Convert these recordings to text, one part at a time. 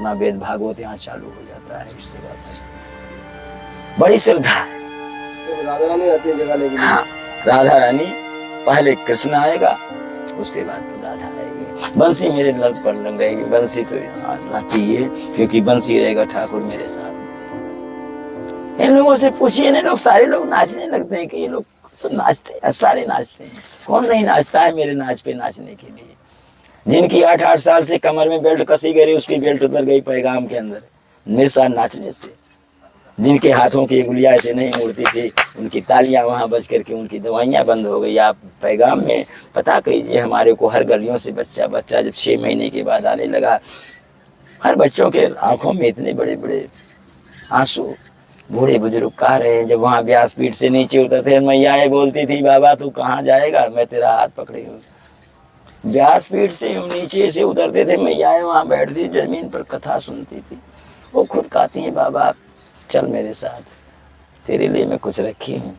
अपना वेद भागवत यहाँ चालू हो जाता है। उसके बाद बड़ी श्रद्धा है। राधा रानी आती है जगह लेके। हाँ, राधा रानी पहले कृष्ण आएगा, उसके बाद तो राधा आएगी। बंसी मेरे लग पर लग रहेगी, बंसी तो यहाँ रहती है, क्योंकि बंसी रहेगा ठाकुर मेरे साथ में। इन लोगों से पूछिए ना, लोग सारे लोग नाचने लगते हैं कि ये लोग तो नाचते हैं, सारे नाचते हैं। कौन नहीं नाचता है मेरे नाच पे नाचने के लिए। जिनकी 8-8 साल से कमर में बेल्ट कसी गई, उसकी बेल्ट उतर गई पैगाम के अंदर मेरे साथ नाचने से। जिनके हाथों की उंगलियां ऐसे नहीं मुड़ती थी, उनकी तालियां वहां बज करके उनकी दवाइयां बंद हो गई। आप पैगाम में पता कीजिए, हमारे को हर गलियों से बच्चा जब 6 महीने के बाद आने लगा, हर बच्चों के आंखों में इतने बड़े बड़े आंसू। बूढ़े बुजुर्ग कह रहे हैं, जब वहाँ व्यासपीठ से नीचे उतरते, मैया बोलती थी, बाबा तू कहाँ जाएगा, मैं तेरा हाथ पकड़ी हूँ। व्यासपीठ से नीचे से उतरते थे, मैया वहाँ बैठती जमीन पर कथा सुनती थी। वो खुद कहती है, बाबा चल मेरे साथ, तेरे लिए मैं कुछ रखी हूँ।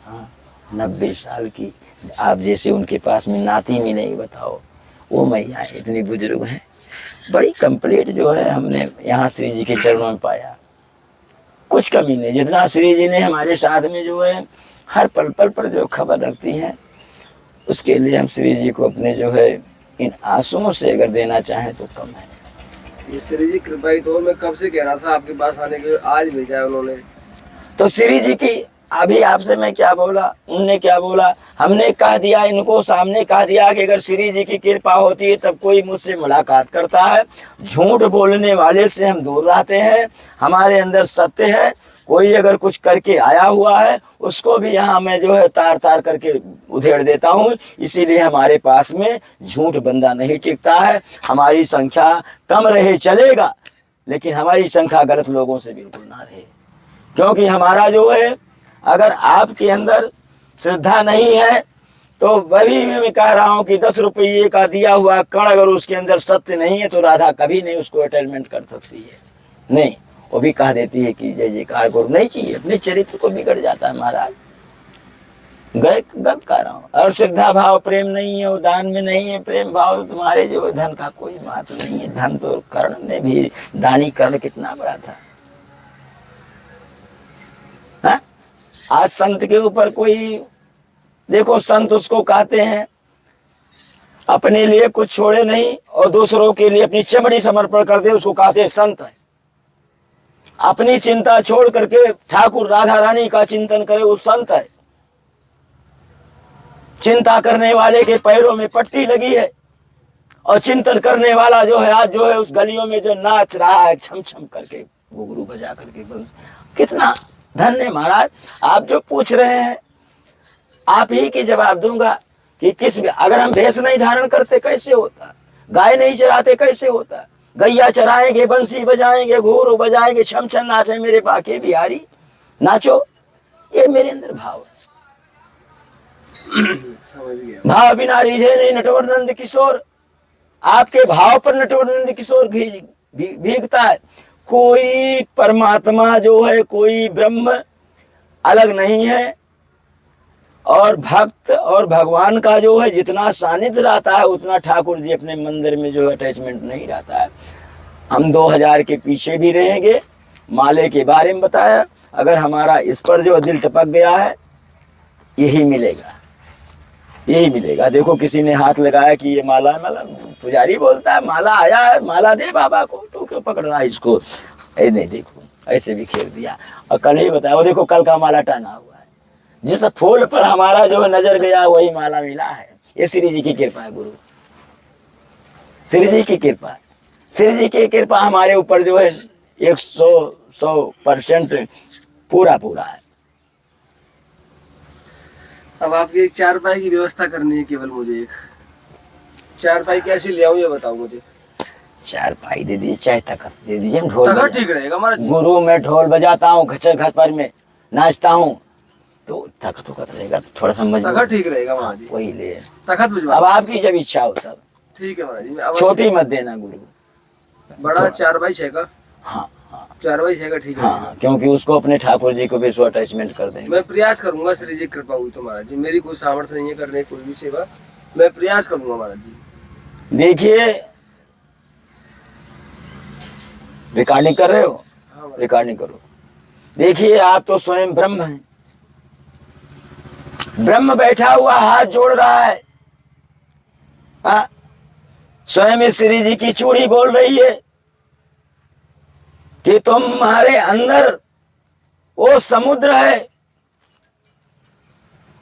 हाँ, 90 साल की आप जैसे उनके पास में नाती मिलेगी, बताओ। वो मैया इतनी बुजुर्ग हैं, बड़ी कंप्लीट जो है हमने यहाँ श्री जी के चरणों में पाया। कुछ कमी नहीं, जितना श्री जी ने हमारे साथ में जो है हर पल पल पर जो खबर रखती हैं, उसके लिए हम श्री जी को अपने जो है इन आंसुओं से अगर देना चाहें तो कम है। ये श्री जी कृपा ही तो मैं कब से कह रहा था आपके पास आने के लिए, आज भेजा है उन्होंने। तो श्री जी की अभी आपसे मैं क्या बोला, उनने क्या बोला, हमने कह दिया इनको सामने, कह दिया कि अगर श्री जी की कृपा होती है तब कोई मुझसे मुलाकात करता है। झूठ बोलने वाले से हम दूर रहते हैं, हमारे अंदर सत्य है। कोई अगर कुछ करके आया हुआ है, उसको भी यहाँ मैं जो है तार तार करके उधेड़ देता हूँ। इसीलिए हमारे पास में झूठ बंदा नहीं टिकता है। हमारी संख्या कम रहे चलेगा, लेकिन हमारी संख्या गलत लोगों से बिल्कुल ना रहे। क्योंकि हमारा जो है, अगर आपके अंदर श्रद्धा नहीं है तो वही मैं कह रहा हूँ कि 10 रुपये का दिया हुआ कण अगर उसके अंदर सत्य नहीं है तो राधा कभी नहीं उसको अटैचमेंट कर सकती है। नहीं, वो भी कह देती है कि जय जयकार गुरु नहीं चाहिए, अपने चरित्र को बिगड़ जाता है महाराज। गलत कह रहा हूँ। और श्रद्धा भाव प्रेम नहीं है, वो दान में नहीं है प्रेम भाव, तुम्हारे जो धन का कोई बात नहीं है। धन तो कर्ण ने भी, दानी कर्ण कितना बड़ा था। हा? आज संत के ऊपर कोई देखो, संत उसको कहते हैं अपने लिए कुछ छोड़े नहीं और दूसरों के लिए अपनी चमड़ी समर्पण कर दे, उसको कहते हैं संत है। अपनी चिंता छोड़ करके ठाकुर राधा रानी का चिंतन करे, वो संत है। चिंता करने वाले के पैरों में पट्टी लगी है और चिंतन करने वाला जो है आज जो है उस गलियों में जो नाच रहा है छम छम करके, घुंघरू बजा करके। बस कितना धन्य महाराज। आप जो पूछ रहे हैं आप ही की जवाब दूंगा कि किस, अगर हम भेष नहीं धारण करते कैसे होता, गाय नहीं चराते कैसे होता, गैया चराएंगे, बंसी बजाएंगे, घुंघरू बजाएंगे, छम छम नाचे मेरे बाके बिहारी नाचो। ये मेरे अंदर भाव है। भाव बिना रीझे नहीं नटवर नंद किशोर। आपके भाव पर नटवर नंद किशोर भीगता है। कोई परमात्मा जो है, कोई ब्रह्म अलग नहीं है। और भक्त और भगवान का जो है जितना सानिध्य रहता है उतना ठाकुर जी अपने मंदिर में जो अटैचमेंट नहीं रहता है। हम 2000 के पीछे भी रहेंगे। माले के बारे में बताया, अगर हमारा इस पर जो दिल टपक गया है, यही मिलेगा, यही मिलेगा। देखो किसी ने हाथ लगाया कि ये माला है, माला, पुजारी बोलता है माला आया है, माला दे बाबा को, तो क्यों पकड़ रहा है इसको। ऐ नहीं, देखो ऐसे भी खेल दिया। और कल ही बताया, वो देखो कल का माला टाना हुआ है। जिस फूल पर हमारा जो नजर गया वही माला मिला है। ये श्री जी की कृपा है गुरु, श्री जी की कृपा है। श्री जी की कृपा हमारे ऊपर जो है 100% पूरा है। अब आपकी एक चारपाई की व्यवस्था करनी है केवल मुझे। एक चारपाई कैसे ले आऊं ये बताओ मुझे। चारपाई दे दीजिए, चाहे तखत दे दीजिए। हम ढोल तखत ठीक रहेगा हमारा गुरु, मैं ढोल बजाता हूँ, घचर घर पर में नाचता हूँ, तो तखत रहेगा थोड़ा सा मजबूत। तखत ठीक रहेगा महाराज जी, वही ले तखत भिजवा। अब आपकी जब इच्छा हो तब। ठीक है महाराज जी। छोटी मत देना गुरु, बड़ा 4x6 का। हाँ 4x6 का ठीक है। हाँ, क्योंकि उसको अपने ठाकुर जी को भी सो अटैचमेंट कर देंगे। मैं प्रयास करूंगा, श्री जी कृपा हुई तो महाराज जी। मेरी कोई सामर्थ्य नहीं है करने कोई भी सेवा, मैं प्रयास करूंगा महाराज जी। देखिए रिकॉर्डिंग कर रहे हो? हाँ महाराज। रिकॉर्डिंग करो। देखिए आप तो स्वयं ब्रह्म हैं। ब्रह्म बैठा हुआ हाथ जोड़ रहा है। हाँ? स्वयं श्री जी की चूड़ी बोल रही है कि तुम्हारे अंदर वो समुद्र है,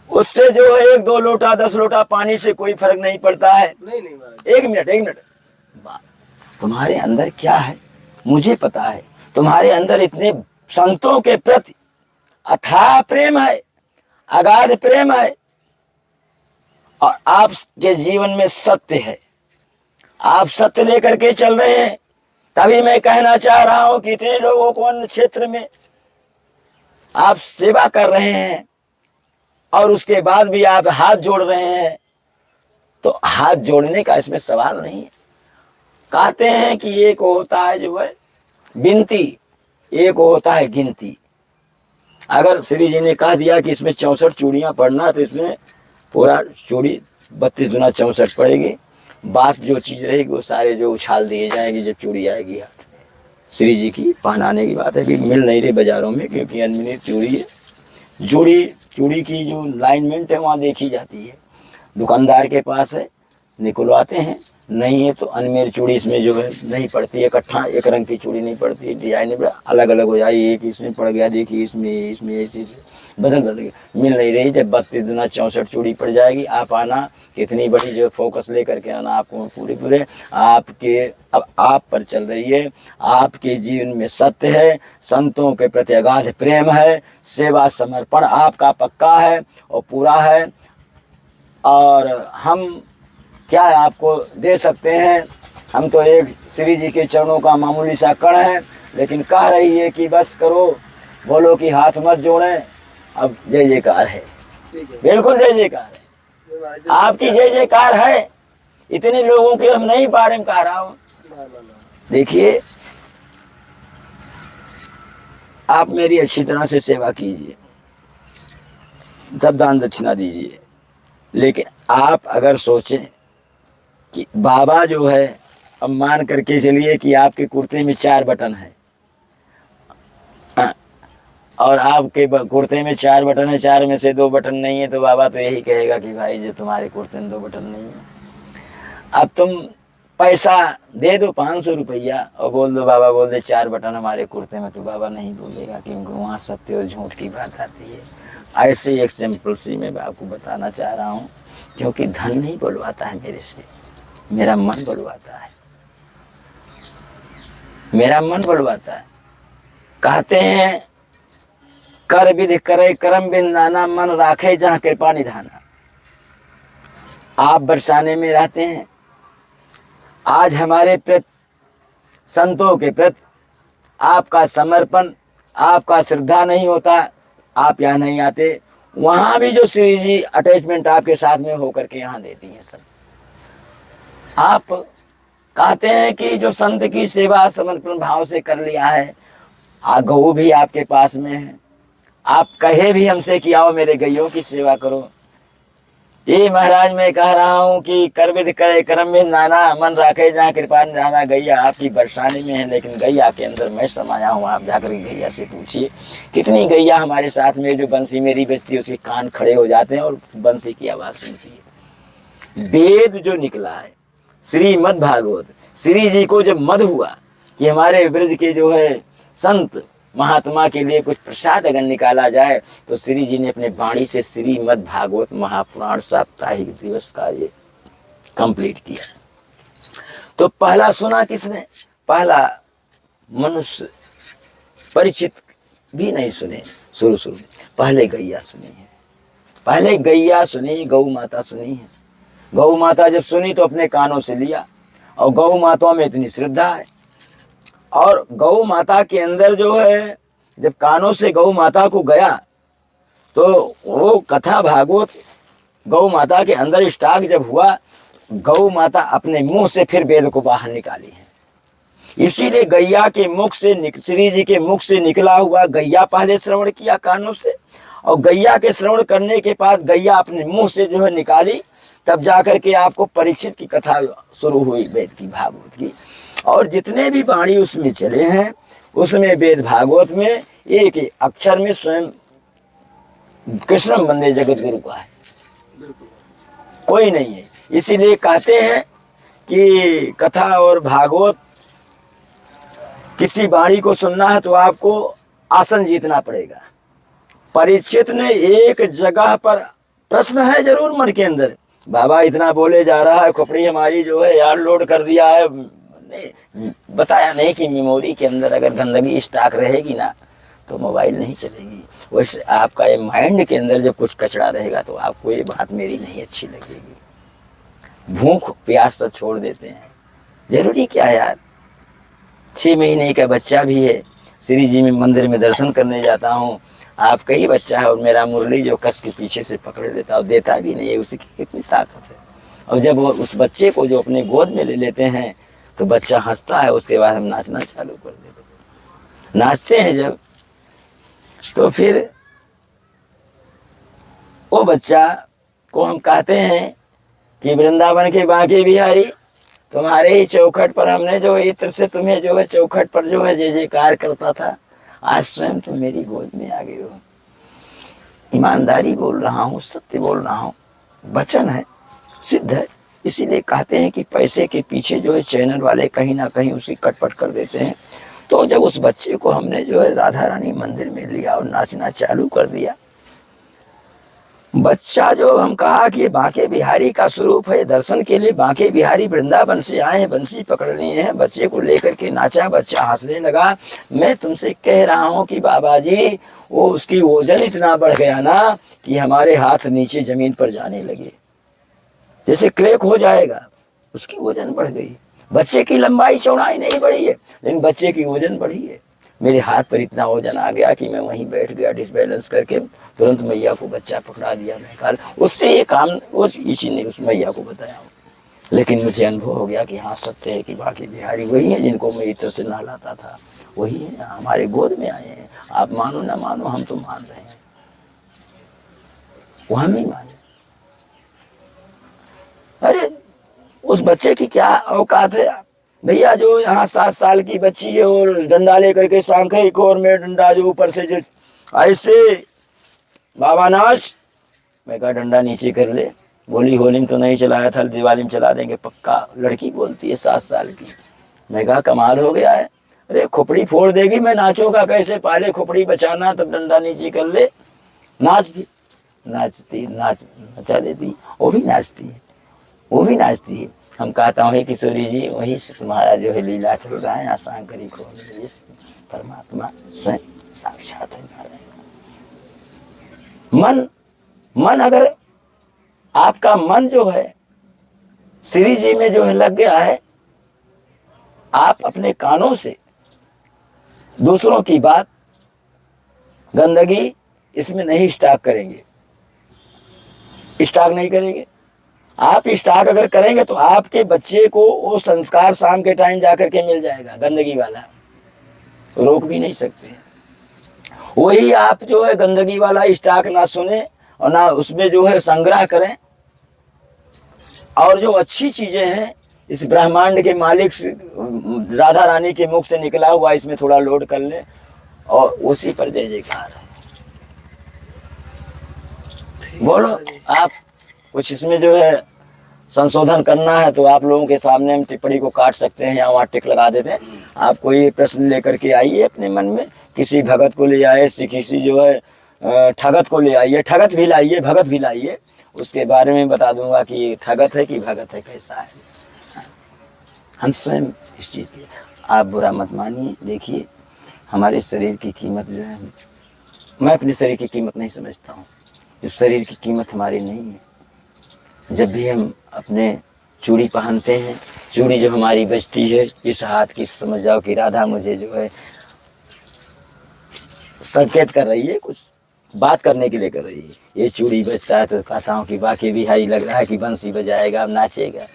उससे जो है 1-2 लोटा 10 लोटा पानी से कोई फर्क नहीं पड़ता है। नहीं नहीं महाराज। एक मिनट। तुम्हारे अंदर क्या है मुझे पता है। तुम्हारे अंदर इतने संतों के प्रति अथाह प्रेम है, अगाध प्रेम है, और आपके जीवन में सत्य है। आप सत्य लेकर के चल रहे हैं। तभी मैं कहना चाह रहा हूं कि इतने लोगों को अन्य क्षेत्र में आप सेवा कर रहे हैं और उसके बाद भी आप हाथ जोड़ रहे हैं, तो हाथ जोड़ने का इसमें सवाल नहीं है। कहते हैं कि एक होता है जो है बिनती, एक होता है गिनती। अगर श्री जी ने कह दिया कि इसमें 64 चूड़ियां पड़ना, तो इसमें पूरा चूड़ी 32 दूना 64 पड़ेगी। बात जो चीज रहेगी वो सारे जो उछाल दिए जाएंगे जब चूड़ी आएगी हाथ में। श्री जी की पहनाने की बात है कि मिल नहीं रही बाजारों में, क्योंकि अनमिनित चूड़ी है। चूड़ी की जो लाइनमेंट है वहाँ देखी जाती है, दुकानदार के पास है, निकलवाते हैं। नहीं है तो अनमेल चूड़ी इसमें जो है नहीं पड़ती है, इकट्ठा एक रंग की चूड़ी नहीं पड़ती है, डिजाइन अलग अलग हो जाए। एक इसमें पड़ गया, देखिए इसमें ऐसी बदल के मिल नहीं रही। जब 32 दूना 64 चूड़ी पड़ जाएगी, आप आना, कितनी बड़ी जो फोकस लेकर के आना, आपको पूरे आपके अब आप पर चल रही है। आपके जीवन में सत्य है, संतों के प्रति अगाध प्रेम है, सेवा समर्पण आपका पक्का है और पूरा है। और हम क्या आपको दे सकते हैं? हम तो एक श्री जी के चरणों का मामूली सा कण है, लेकिन कह रही है कि बस करो, बोलो कि हाथ मत जोड़ें। अब जय जयकार है, ठीक है बिल्कुल जय जयकार है, जय महाराज। आपकी जय जयकार है। इतने लोगों के हम नहीं बारे में कह रहा हूँ। देखिए आप मेरी अच्छी तरह से सेवा कीजिए, सब दान दक्षिणा दीजिए, लेकिन आप अगर सोचें कि बाबा जो है, अब मान करके चलिए कि आपके कुर्ते में 4 बटन है, और आपके कुर्ते में 4 बटन है, 4 में से 2 बटन नहीं है, तो बाबा तो यही कहेगा कि भाई जो तुम्हारे कुर्ते में 2 बटन नहीं है। अब तुम पैसा दे दो 500 रुपया और बोल दो, बाबा बोल दे 4 बटन हमारे कुर्ते में, तो बाबा नहीं बोलेगा, क्योंकि वहाँ सत्य और झूठ की बात आती है। ऐसे ही एग्जाम्पल से मैं आपको बताना चाह रहा हूँ, क्योंकि धन नहीं बुलवाता है मेरे से, मेरा मन बुलवाता है, मेरा मन बुलवाता है। कहते हैं कर विधि करे करम बिंदाना, मन राखे जहाँ कृपा निधाना। आप बरसाने में रहते हैं, आज हमारे प्रति संतों के प्रति आपका समर्पण, आपका श्रद्धा नहीं होता, आप यहाँ नहीं आते। वहाँ भी जो श्री जी अटैचमेंट आपके साथ में होकर के यहाँ देती हैं सब। आप कहते हैं कि जो संत की सेवा समर्पण भाव से कर लिया है, गऊ भी आपके पास में है, आप कहे भी हमसे कि आओ मेरे गैयों की सेवा करो। ये महाराज मैं कह रहा हूँ कि कर विधि करे कर्म में नाना, मन राखे जहाँ कृपा निधाना। गैया आपकी बरसाने में है, लेकिन गैया के अंदर मैं समाया हूँ। आप जाकर गैया से पूछिए, कितनी गैया हमारे साथ में जो बंसी मेरी बजती है उसके कान खड़े हो जाते हैं और बंसी की आवाज़ सुनती है। वेद जो निकला है श्रीमद् भागवत, श्री जी को जब मद हुआ कि हमारे ब्रज के जो है संत महात्मा के लिए कुछ प्रसाद अगर निकाला जाए, तो श्री जी ने अपने वाणी से श्रीमद् भागवत महापुराण साप्ताहिक दिवस का ये कंप्लीट किया। तो पहला सुना किसने? पहला मनुष्य परिचित भी नहीं सुने, शुरू में पहले गैया सुनी है, पहले गैया सुनी, गौ माता सुनी है। गौ माता जब सुनी तो अपने कानों से लिया, और गौ माता में इतनी श्रद्धा है, और गौ माता के अंदर जो है जब कानों से गौ माता को गया, तो वो कथा भागवत गौ माता के अंदर स्टॉक जब हुआ, गौ माता अपने मुंह से फिर वेद को बाहर निकाली है। इसीलिए गैया के मुख से, श्री जी के मुख से निकला हुआ गैया पहले श्रवण किया कानों से, और गैया के श्रवण करने के बाद गैया अपने मुंह से जो है निकाली, तब जाकर के आपको परीक्षित की कथा शुरू हुई, वेद की, भागवत की। और जितने भी वाणी उसमें चले हैं, उसमें वेद भागवत में एक ही अक्षर में स्वयं कृष्ण वंदे जगत गुरु का है, कोई नहीं है। इसीलिए कहते हैं कि कथा और भागवत किसी वाणी को सुनना है तो आपको आसन जीतना पड़ेगा। परीक्षित ने एक जगह पर, प्रश्न है जरूर मन के अंदर, बाबा इतना बोले जा रहा है, खोपड़ी हमारी जो है यार लोड कर दिया है, नहीं, बताया नहीं कि मेमोरी के अंदर अगर गंदगी स्टॉक रहेगी ना तो मोबाइल नहीं चलेगी। वैसे आपका ये माइंड के अंदर जब कुछ कचरा रहेगा तो आपको ये बात मेरी नहीं अच्छी लगेगी। भूख प्यास सब छोड़ देते हैं, जरूरी क्या है यार। 6 महीने का बच्चा भी है, श्री जी में मंदिर में दर्शन करने जाता हूँ, आपका ही बच्चा है और मेरा मुरली जो कस के पीछे से पकड़ लेता और देता भी नहीं है, उसकी कितनी ताकत है। और जब वो उस बच्चे को जो अपने गोद में ले लेते हैं तो बच्चा हंसता है, उसके बाद हम नाचना चालू कर देते हैं। नाचते हैं जब, तो फिर वो बच्चा को हम कहते हैं कि वृंदावन के बांके बिहारी, तुम्हारे ही चौखट पर हमने जो इत्र से तुम्हें जो है चौखट पर जो है जय जयकार करता था, आज स्वयं तुम मेरी गोद में आ गए हो। ईमानदारी बोल रहा हूँ, सत्य बोल रहा हूँ, वचन है, सिद्ध है। इसीलिए कहते हैं कि पैसे के पीछे जो है चैनल वाले कहीं ना कहीं उसकी कटपट कर देते हैं। तो जब उस बच्चे को हमने जो है राधा रानी मंदिर में लिया और नाचना चालू कर दिया, बच्चा जो हम कहा कि ये बांके बिहारी का स्वरूप है, दर्शन के लिए बांके बिहारी वृंदावन से आए हैं, बंसी पकड़नी है, बच्चे को लेकर के नाचा, बच्चा हंसने लगा। मैं तुमसे कह रहा हूँ कि बाबा जी वो उसकी वजन इतना बढ़ गया ना कि हमारे हाथ नीचे जमीन पर जाने लगे, जैसे क्रैक हो जाएगा, उसकी वजन बढ़ गई। बच्चे की लंबाई चौड़ाई नहीं बढ़ी है, लेकिन बच्चे की वजन बढ़ी है। मेरे हाथ पर इतना वजन आ गया कि मैं वहीं बैठ गया, डिसबैलेंस करके तुरंत मैया को बच्चा पकड़ा दिया। मैं कहा उससे ये काम इसी ने उस मैया को बताया, लेकिन मुझे अनुभव हो गया कि हाँ सत्य है कि बांके बिहारी वही है जिनको मैं इत्र से नहलाता था, वही है, हमारे गोद में आए हैं। आप मानो ना मानो, हम तो मान रहे हैं, वो हम नहीं माने। अरे उस बच्चे की क्या औकात है भैया, जो यहाँ 7 साल की बच्ची है और डंडा लेकर के सांखे को, और मेरा डंडा जो ऊपर से जो ऐसे बाबा नाच, मैं कहा डंडा नीचे कर ले। बोली होली में तो नहीं चलाया था, दिवाली में चला देंगे पक्का। लड़की बोलती है 7 साल की। मैं कहा कमाल हो गया है, अरे खोपड़ी फोड़ देगी, मैं नाचूंगा कैसे, पहले खोपड़ी बचाना तब डंडा नीचे कर ले। नाच भी नाचती, नचा देती, वो भी नाचती है, वो भी नाचती है। हम कहता हूँ किशोरी जी वही से तुम्हारा जो है लीला चल रहा है, आसान करी को परमात्मा स्वयं साक्षात है नारायण। मन अगर आपका मन जो है श्री जी में जो है लग गया है, आप अपने कानों से दूसरों की बात, गंदगी इसमें नहीं स्टॉक करेंगे, स्टॉक नहीं करेंगे। आप स्टॉक अगर करेंगे तो आपके बच्चे को वो संस्कार शाम के टाइम जाकर के मिल जाएगा, गंदगी वाला, रोक भी नहीं सकते। वही आप जो है गंदगी वाला स्टॉक ना सुने और ना उसमें जो है संग्रह करें, और जो अच्छी चीजें हैं इस ब्रह्मांड के मालिक राधा रानी के मुख से निकला हुआ इसमें थोड़ा लोड कर ले और उसी पर जय जयकार है। बोलो आप कुछ इसमें जो है संशोधन करना है तो आप लोगों के सामने हम टिप्पणी को काट सकते हैं या वहाँ टिक लगा देते हैं। आप कोई प्रश्न लेकर के आइए अपने मन में, किसी भगत को ले आए, किसी जो है ठगत को ले आइए, ठगत भी लाइए, भगत भी लाइए, उसके बारे में बता दूंगा कि ये ठगत है कि भगत है, कैसा है। हम स्वयं इस चीज़ की आप बुरा मत मानिए। देखिए हमारे शरीर की कीमत जो है, मैं अपने शरीर की कीमत नहीं समझता हूँ, जब शरीर की कीमत हमारी नहीं है। जब भी हम अपने चूड़ी पहनते हैं, चूड़ी जो हमारी बजती है इस हाथ की, समझ जाओ कि राधा मुझे जो है संकेत कर रही है, कुछ बात करने के लिए कर रही है। ये चूड़ी बजता है तो कहता हूँ कि बाकी बिहारी लग रहा है कि बंसी बजाएगा, अब नाचेगा।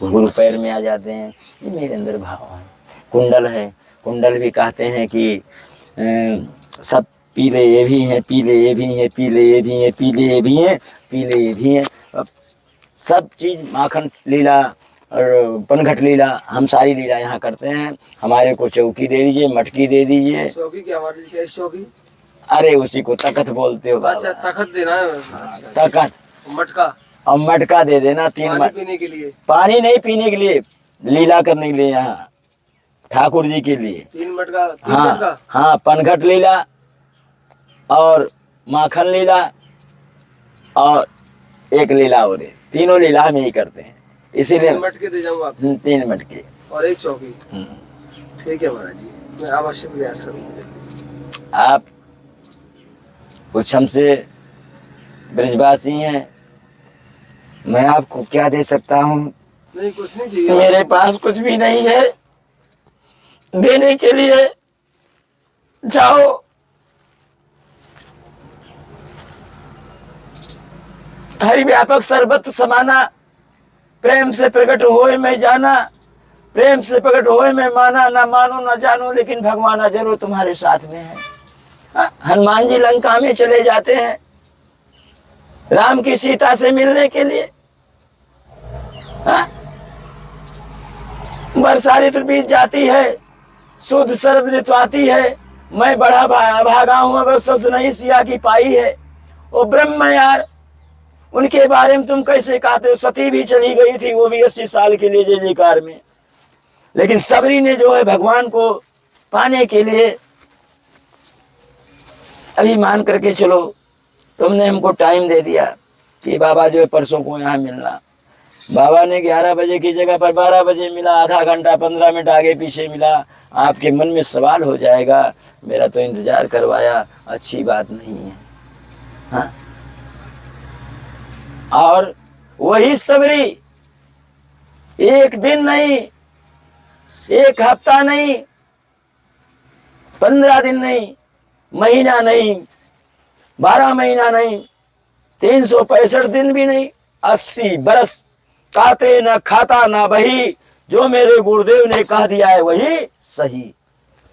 गुरु पैर में आ जाते हैं, ये मेरे अंदर भाव है। कुंडल है, कुंडल भी कहते हैं कि सब पीले ये भी हैं, पीले ये भी हैं, पीले ये भी हैं, पीले ये भी हैं, पीले ये भी हैं। अब सब चीज़ माखन लीला और पनघट लीला, हम सारी लीला यहाँ करते हैं। हमारे को चौकी दे दीजिए, मटकी दे दीजिए। चौकी क्या हमारी क्या चौकी? अरे उसी को तखत बोलते हो अच्छा, बाबा। तखत देना है। तखत मटका और मटका दे देना। पानी पीने के लिए? पानी नहीं पीने के लिए, लीला करने के लिए, यहाँ ठाकुर जी के लिए 3 मटका। 3 हाँ मटका? हाँ, पनघट लीला और माखन लीला और एक लीला और है। तीनों लीला हम यही करते हैं, इसीलिए 3 मटके दे जाऊँ आपको? 3 मटके और 1 चौकी। ठीक है महाराज जी, मैं अवश्य प्रयास करूँगा। आप कुछ हमसे ब्रजवासी हैं, मैं आपको क्या दे सकता हूँ? नहीं, कुछ नहीं चाहिए। मेरे पास कुछ भी नहीं है देने के लिए। जाओ, हरि व्यापक सर्वत्र समाना, प्रेम से प्रकट होए मैं जाना, प्रेम से प्रकट होए मैं माना, ना मानो ना जानो लेकिन भगवान जरूर तुम्हारे साथ में है। हनुमान जी लंका में चले जाते हैं राम की सीता से मिलने के लिए। वर्षा ऋतु बीत जाती है, शुद्ध शरद ऋतु आती है, मैं बड़ा भागा हूं, अब शुद्ध नहीं सिया की पाई है। वो ब्रह्म यार, उनके बारे में तुम कैसे कहते हो? सती भी चली गई थी, वो भी 80 साल के लिए जय जयकार में। लेकिन सबरी ने जो है भगवान को पाने के लिए अभी मान करके चलो, तुमने हमको टाइम दे दिया कि बाबा जो है परसों को यहाँ मिलना। बाबा ने 11 बजे की जगह पर 12 बजे मिला, आधा घंटा 15 मिनट आगे पीछे मिला। आपके मन में सवाल हो जाएगा, मेरा तो इंतजार करवाया, अच्छी बात नहीं है। हाँ? और वही सबरी एक दिन नहीं, एक हफ्ता नहीं, 15 दिन नहीं, महीना नहीं, 12 महीना नहीं, 365 दिन भी नहीं, 80 बरस काते न खाता न बही, जो मेरे गुरुदेव ने कह दिया है वही सही।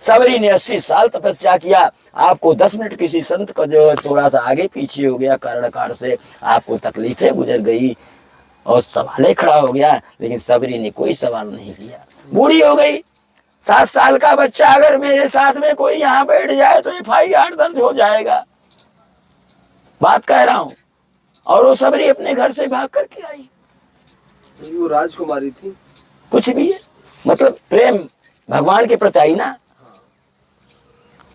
सबरी ने 80 साल तपस्या किया। आपको 10 मिनट किसी संत का जो है थोड़ा सा आगे पीछे हो गया कारण कार से, आपको तकलीफें गुजर गई और सवाले खड़ा हो गया, लेकिन सबरी ने कोई सवाल नहीं किया। बूढ़ी हो गई, 7 साल का बच्चा अगर मेरे साथ में कोई यहाँ बैठ जाए तो FIR दर्ज हो जाएगा, बात कह रहा हूँ। और वो सबरी अपने घर से भाग करके आई। वो राजकुमारी थी? कुछ भी है, मतलब प्रेम भगवान के प्रति आई ना।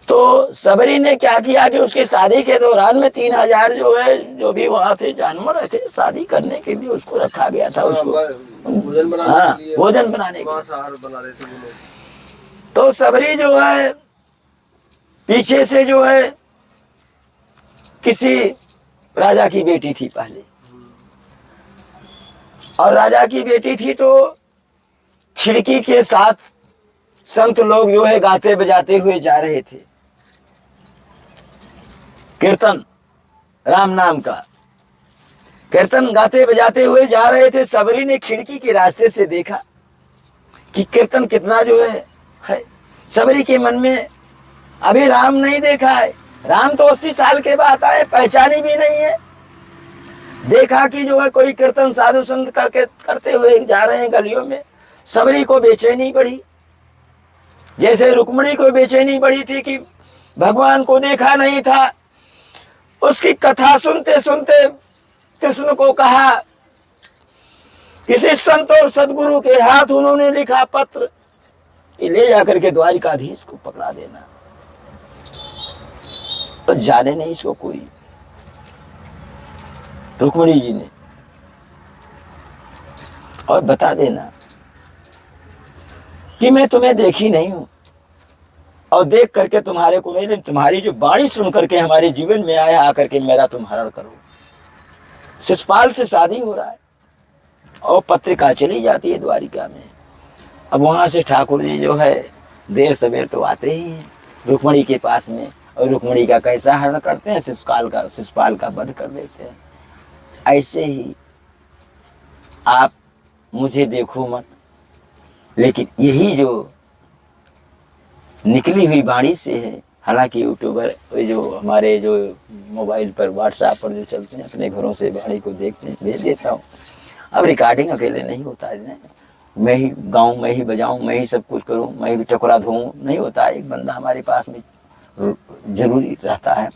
तो सबरी ने क्या किया कि उसके शादी के दौरान में 3000 जो है, जो भी वहाँ थे जानवर थे, शादी करने के लिए उसको रखा गया था। उसको भोजन बनाने के लिए, भोजन बनाने के मांसाहार बना रहे थे वो लोग। तो सबरी जो है पीछे से जो है किसी राजा की बेटी थी पहले, और राजा की बेटी थी तो खिड़की के साथ संत लोग जो है गाते बजाते हुए जा रहे थे, कीर्तन राम नाम का कीर्तन गाते बजाते हुए जा रहे थे। सबरी ने खिड़की के रास्ते से देखा कि कीर्तन कितना जो है। सबरी के मन में अभी राम नहीं देखा है, राम तो 80 साल के बाद आए, पहचानी भी नहीं है। देखा कि जो है कोई कीर्तन साधु संत करते हुए जा रहे हैं गलियों में। सबरी को बेचैनी बढ़ी, जैसे रुक्मिणी को बेचैनी बढ़ी थी कि भगवान को देखा नहीं था। उसकी कथा सुनते सुनते कृष्ण को कहा, किसी संत और सदगुरु के हाथ उन्होंने लिखा पत्र कि ले जाकर के द्वारिकाधीश को पकड़ा देना, तो जाने नहीं इसको कोई। रुक्मिणी जी ने, और बता देना कि मैं तुम्हें देखी नहीं हूं, और देख करके तुम्हारे को नहीं, तुम्हारी जो वाणी सुन करके हमारे जीवन में आया, आकर के मेरा तुम हरण करो। शिषपाल से शादी हो रहा है और पत्रिका चली जाती है द्वारिका में। अब वहां से ठाकुर जी जो है देर सवेर तो आते ही हैं रुक्मिणी के पास में, और रुक्मिणी का कैसा हरण करते हैं, शिषपाल का वध कर देते हैं। ऐसे ही आप मुझे देखो मत, लेकिन यही जो निकली हुई वाणी से है हालांकि यूट्यूबर ये जो हमारे जो मोबाइल पर व्हाट्सएप पर जो चलते हैं अपने घरों से वाणी को देखते हैं, भेज देता हूँ। अब रिकॉर्डिंग अकेले नहीं होता है, मैं ही गाऊँ, मैं ही बजाऊँ, मैं ही सब कुछ करूँ, मैं भी टुकड़ा धोऊँ, नहीं होता है। एक बंदा हमारे पास में जरूरी रहता है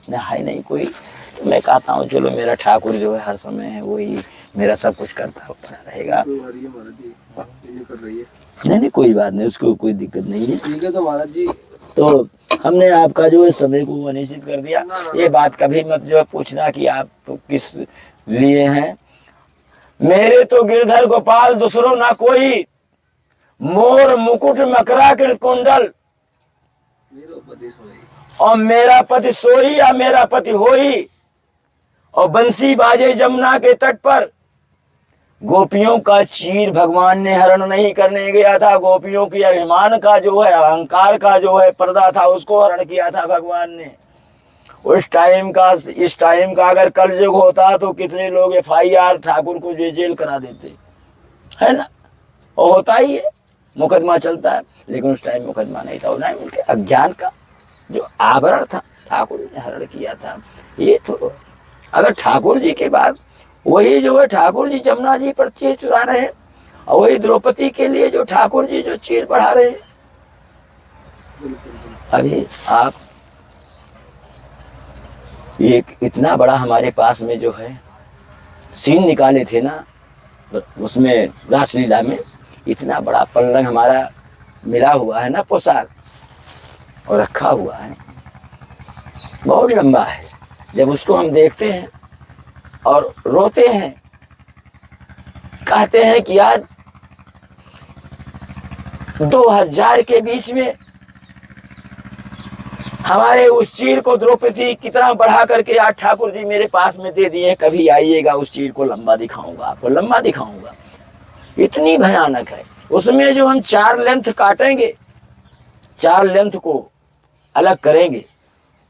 नहीं कोई। तो मैं कहता हूँ चलो मेरा ठाकुर जो है हर समय है वही मेरा सब कुछ करता हुआ रहेगा। नहीं कोई बात नहीं, उसको कोई दिक्कत नहीं है। ठीक है तो महाराज जी, तो हमने आपका जो है समय को अनिश्चित कर दिया। ये बात कभी मत जो है पूछना कि आप किस लिए हैं। मेरे तो गिरधर गोपाल दूसरों ना कोई, मोर मुकुट मकरा कृत कुंडल, और मेरा पति सोई या मेरा पति होई, और बंसी बाजे जमुना के तट पर। गोपियों का चीर भगवान ने हरण नहीं करने गया था, गोपियों की अभिमान का जो है, अहंकार का जो है पर्दा था, उसको हरण किया था भगवान ने। उस टाइम का इस टाइम का अगर कलयुग होता तो कितने लोग FIR ठाकुर को जेल करा देते, है ना। और होता ही है, मुकदमा चलता है। लेकिन उस टाइम मुकदमा नहीं था, नहीं उनके अज्ञान का जो आवरण था ठाकुर ने हरण किया था। ये तो अगर ठाकुर जी के बाद वही जो है ठाकुर जी जमुना जी पर चीर चुरा रहे हैं, और वही द्रौपदी के लिए जो ठाकुर जी जो चीर बढ़ा रहे हैं। अभी आप एक इतना बड़ा हमारे पास में जो है सीन निकाले थे ना, उसमें रासलीला में इतना बड़ा पल्लंग हमारा मिला हुआ है ना, पोशाक, और रखा हुआ है, बहुत लंबा है। जब उसको हम देखते हैं और रोते हैं, कहते हैं कि आज 2000 के बीच में हमारे उस चीर को द्रौपदी कितना बढ़ा करके आज ठाकुर जी मेरे पास में दे दिए। कभी आइएगा, उस चीर को लंबा दिखाऊंगा, आपको लंबा दिखाऊंगा। इतनी भयानक है। उसमें जो हम 4 लेंथ काटेंगे, 4 लेंथ को अलग करेंगे,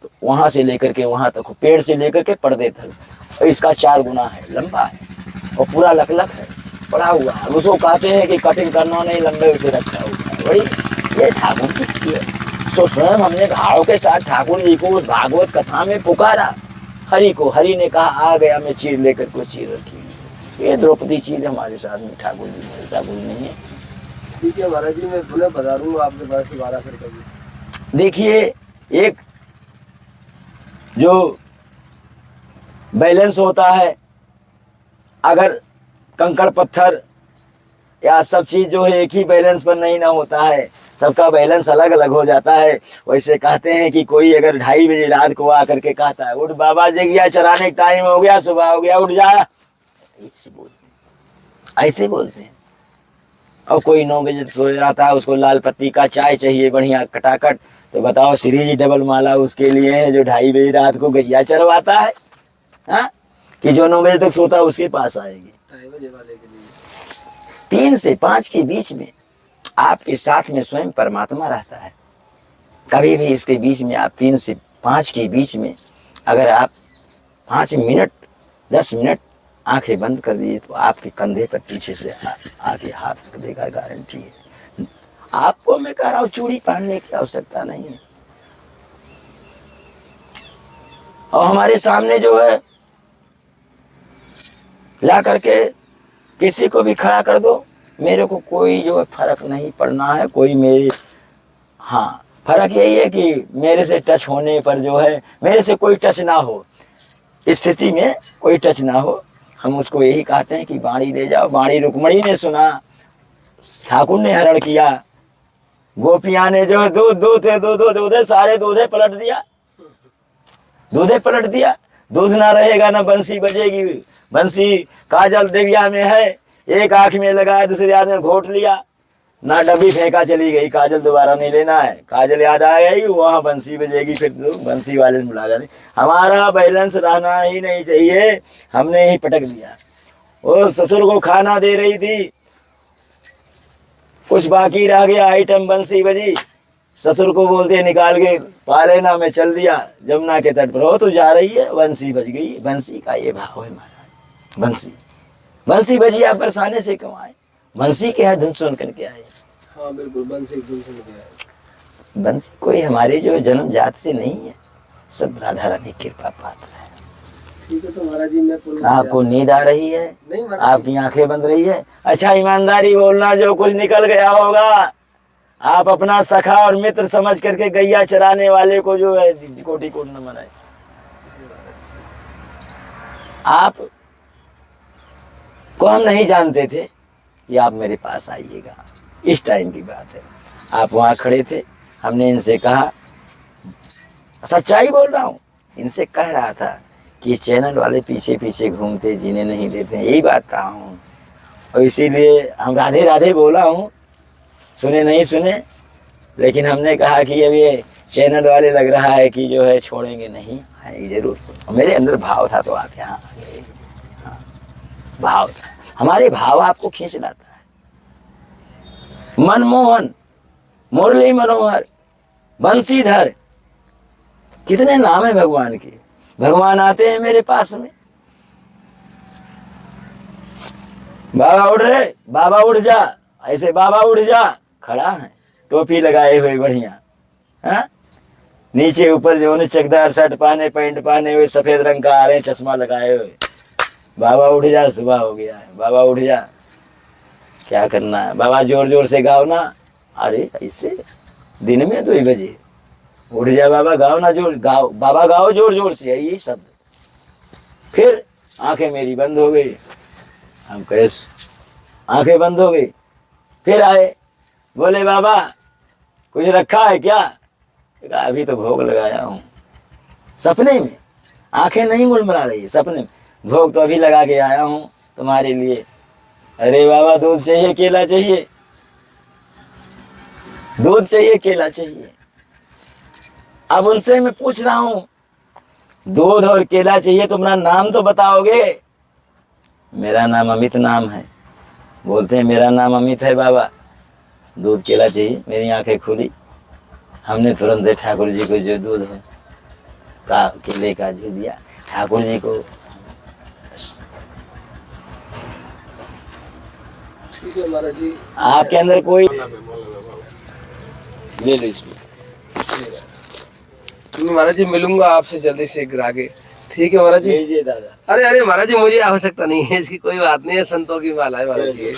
तो वहां से लेकर के वहां तक, पेड़ से लेकर के पर्दे तक, तो इसका 4 गुना है, लंबा है और पूरा लक है, पड़ा हुआ है। उसको कहते हैं कि कटिंग करना नहीं, लंबे उसे रखा हुआ है। बड़ी ये ठाकुर की है। तो स्वयं हमने भाव के साथ ठाकुर जी को उस भागवत कथा में पुकारा हरि को। हरि ने कहा आ गया, मैं चीर लेकर को चीर रखी। ये द्रौपदी चीर हमारे साथ में ठाकुर जी, ऐसा कोई नहीं है। ठीक है महाराज जी, मैं पुनः पधारूंगा आपके पास दोबारा फिर कभी। देखिए, एक जो बैलेंस होता है, अगर कंकड़ पत्थर या सब चीज जो है एक ही बैलेंस पर नहीं ना होता है, सबका बैलेंस अलग अलग हो जाता है। वैसे कहते हैं कि कोई अगर 2:30 बजे रात को आकर के कहता है उठ बाबा जगिया, चराने का टाइम हो गया, सुबह हो गया, उठ जा, ऐसे बोलते हैं। और कोई 9 बजे सो जाता है, उसको लाल पत्ती का चाय चाहिए बढ़िया कटाकट, तो बताओ सीरीज डबल माला उसके लिए है जो 2:30 बजे रात को गैया चरवाता है, हाँ? कि जो 9 बजे तक सोता है उसके पास आएगी। 2:30 बजे वाले के लिए 3 से 5 के बीच में आपके साथ में स्वयं परमात्मा रहता है। कभी भी इसके बीच में आप 3 से 5 के बीच में अगर आप 5 मिनट 10 मिनट आंखें बंद कर दिए तो आपके कंधे पर पीछे से आके हाथ रख देगा, गारंटी है। आपको मैं कह रहा हूँ चूड़ी पहनने की आवश्यकता नहीं है। और हमारे सामने जो है ला करके किसी को भी खड़ा कर दो, मेरे को कोई जो है फर्क नहीं पड़ना है। कोई मेरे, हाँ फर्क यही है कि मेरे से टच होने पर जो है, मेरे से कोई टच ना हो, स्थिति में कोई टच ना हो। हम उसको यही कहते हैं कि बाणी ले जाओ। बाणी रुक्मणी ने सुना, ठाकुर ने हरण किया, गोपियां ने जो दूधे सारे दूधे पलट दिया, दूधे पलट दिया। दूध ना रहेगा ना बंसी बजेगी। बंसी काजल देविया में है, एक आंख में लगाया, दूसरे हाथ में घोट लिया, ना डब्बी फेंका चली गई। काजल दोबारा नहीं लेना है, काजल याद आ गई, वहाँ बंसी बजेगी, फिर तो बंसी वाले ने बुला कर। हमारा बैलेंस रहना ही नहीं चाहिए, हमने ही पटक दिया। वो ससुर को खाना दे रही थी, कुछ बाकी रह गया, आइटम बंसी बजी, ससुर को बोलते निकाल के पा लेना, मैं चल दिया जमुना के तट पर। हो तो जा रही है, बंसी बज गई। बंसी का ये भाव है महाराज। बंसी बंसी बजी, आप बरसाने से क्यों आए? बंसी के है धुन सुन करके आए। हाँ बिल्कुल, बंसी धुन सुन के आए। बंसी कोई हमारे जो जन्म जात से नहीं है, सब राधा रानी की कृपा पात्र है। ठीक है तो महाराज जी मैं पूर्ण आपको नींद आ रही है, नहीं महाराज आपकी आंखें बंद रही है। अच्छा ईमानदारी बोलना, जो कुछ निकल गया होगा आप अपना सखा और मित्र समझ करके गैया चराने वाले को जो है कोटि कोटि नमन है। आप को हम नहीं जानते थे कि आप मेरे पास आइएगा, इस टाइम की बात है। आप वहाँ खड़े थे, हमने इनसे कहा, सच्चाई बोल रहा हूँ, इनसे कह रहा था कि चैनल वाले पीछे पीछे घूमते, जीने नहीं देते हैं, यही बात कहा हूँ। और इसीलिए हम राधे राधे बोला हूँ, सुने नहीं सुने, लेकिन हमने कहा कि अब ये चैनल वाले लग रहा है कि जो है छोड़ेंगे नहीं, है जरूर। मेरे अंदर भाव था तो आप यहाँ आ गए। हाँ, भाव था, हमारे भाव आपको खींच लाता है। मनमोहन, मुरली मनोहर, बंसीधर, कितने नाम है भगवान के। भगवान आते हैं मेरे पास में, बाबा उठ रहे, बाबा उठ जा, ऐसे बाबा उठ जा, खड़ा है टोपी लगाए हुए बढ़िया, हाँ नीचे ऊपर जो है चकदार शर्ट पहने, पैंट पहने हुए, सफेद रंग का आ रहे हैं, चश्मा लगाए हुए। बाबा उठ जा, सुबह हो गया है, बाबा उठ जा, क्या करना है बाबा, जोर जोर से गाओ ना। अरे ऐसे दिन में 2 बजे उठ जा बाबा, गाओ ना, जोर गाओ बाबा, गाओ जोर जोर से, यही शब्द। फिर आंखें मेरी बंद हो गई, हम कहे आंखें बंद हो गई। फिर आए, बोले बाबा कुछ रखा है क्या? कहा अभी तो भोग लगाया हूँ। सपने में, आंखें नहीं मुड़मुड़ा रही, सपने में, भोग तो अभी लगा के आया हूँ तुम्हारे लिए। अरे बाबा दूध चाहिए, केला चाहिए, दूध चाहिए, केला चाहिए। अब उनसे मैं पूछ रहा हूँ, दूध और केला चाहिए, तुम्हारा नाम तो बताओगे? मेरा नाम अमित नाम है। बोलते हैं मेरा नाम अमित है बाबा, दूध केला चाहिए। मेरी आंखें खुली, हमने तुरंत ठाकुर जी को जो दूध है का केले का जो दिया ठाकुर जी को। ठीक है महाराज जी, आपके अंदर कोई ले लो इसमें। मैं महाराज जी मिलूंगा आपसे जल्दी से आगे। ठीक है महाराज जी। जी दादा। अरे अरे महाराज जी मुझे आवश्यकता नहीं है इसकी, कोई बात नहीं है, संतों की माला है महाराज जी।